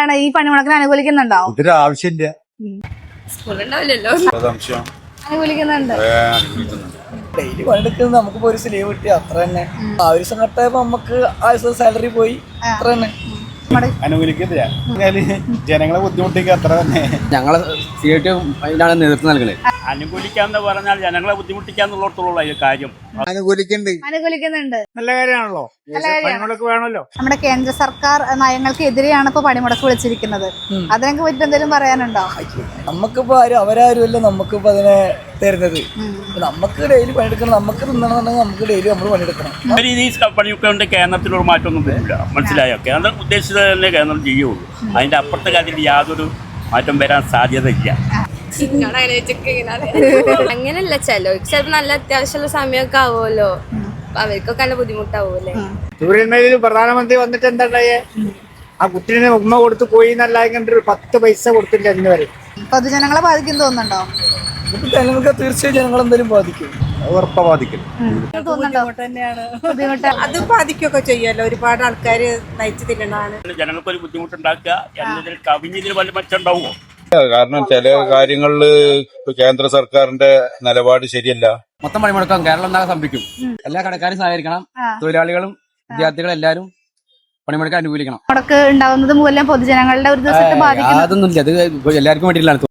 എന്താണ് ഈ പണിമുടക്കിനെ അനുകൂലിക്കുന്നുണ്ടോ? ഇതിന് ആവശ്യമില്ല. സ്കൂളുണ്ടാവില്ലല്ലോ. അനുകൂലിക്കുന്നുണ്ട്. ഡെയിലി പണിയെടുക്കുന്നത് നമുക്കിപ്പോ ഒരു ലീവ് കിട്ടി അത്ര തന്നെ. ആ ഒരു സംഘട്ടയപ്പോ നമുക്ക് ആ സാലറി പോയി അത്ര തന്നെ. അനുകൂലിക്കുന്നില്ല, ജനങ്ങളെ ബുദ്ധിമുട്ടിക്കുക അത്ര തന്നെ. ഞങ്ങളെ അതിനാണ് നേതൃത്വം നൽകുന്നത്. അനുകൂലിക്കാന്ന് പറഞ്ഞാൽ ജനങ്ങളെ ബുദ്ധിമുട്ടിക്കാന്നുള്ളടത്തോളം കാര്യം. അനുകൂലിക്കുന്നുണ്ട്. നല്ല കാര്യമാണല്ലോ, പണിമുടക്ക് വേണമല്ലോ. നമ്മുടെ കേന്ദ്ര സർക്കാർ നയങ്ങൾക്ക് എതിരെയാണ് ഇപ്പൊ പണിമുടക്ക് വിളിച്ചിരിക്കുന്നത്. അതിനൊക്കെ പറ്റി എന്തെങ്കിലും പറയാനുണ്ടോ? നമുക്കിപ്പോ അവരാരുമല്ല നമുക്കിപ്പോ അതിനെ തരുന്നത്. നമുക്ക് ഡെയിലി പണിയെടുക്കണം, നമുക്ക് തിന്നണമെന്നുണ്ടെങ്കിൽ നമുക്ക് ഡെയിലി നമ്മൾ പണിയെടുക്കണം. രീതിയിൽ പണിയൊക്കെ കേന്ദ്രത്തിലൊരു മാറ്റമൊന്നും വരില്ല, മനസ്സിലായോ? കേന്ദ്രം ഉദ്ദേശിച്ചത് തന്നെ കേന്ദ്രം ചെയ്യുള്ളൂ. അതിന്റെ അപ്പുറത്തെ കാര്യത്തിൽ യാതൊരു മാറ്റം വരാൻ സാധ്യതയില്ല. അങ്ങനല്ല, ചിലപ്പോ നല്ല അത്യാവശ്യമുള്ള സമയമൊക്കെ ആവുമല്ലോ, അവർക്കൊക്കെ നല്ല ബുദ്ധിമുട്ടാവൂല്ലേ. സൂര്യന്മേലിൽ പ്രധാനമന്ത്രി വന്നിട്ട് എന്താണ്ടായേ? ആ കുട്ടീനെ ഉമ്മ കൊടുത്ത് പോയി എന്നല്ലാതെ 10 പൈസ കൊടുത്തില്ല ഇന്ന് വരെ. പൊതുജനങ്ങളെ ബാധിക്കും തോന്നുന്നുണ്ടോ? ജനങ്ങൾക്ക് തീർച്ചയായും ജനങ്ങൾ എന്തായാലും ബാധിക്കും, ഉറപ്പാ ബാധിക്കും. അത് ബാധിക്കുകയൊക്കെ ചെയ്യുമല്ലോ, ഒരുപാട് ആൾക്കാര് നയിച്ചു തിന്നണതാണ്. ജനങ്ങൾക്കൊരു ബുദ്ധിമുട്ടുണ്ടാക്കുക എന്നതിൽ കവിഞ്ഞതിൽ വല്ല മെച്ചം ഉണ്ടാവുമോ? കാരണം ചില കാര്യങ്ങളില് കേന്ദ്ര സർക്കാരിന്റെ നിലപാട് ശരിയല്ല. മൊത്തം പണിമുടക്കം കേരളം എന്നാകെ സംഭവിക്കും. എല്ലാ കടക്കാരും സഹകരിക്കണം, തൊഴിലാളികളും വിദ്യാർത്ഥികളും എല്ലാവരും പണിമുടക്കാൻ അനുകൂലിക്കണം. മുടക്ക് ഉണ്ടാവുന്നത് മൂലം പൊതുജനങ്ങളുടെ ഒരു ദിവസത്തെ ബാധിക്കും. അതൊന്നുമില്ല, അത് എല്ലാവർക്കും വേണ്ടിയിട്ടാണ്.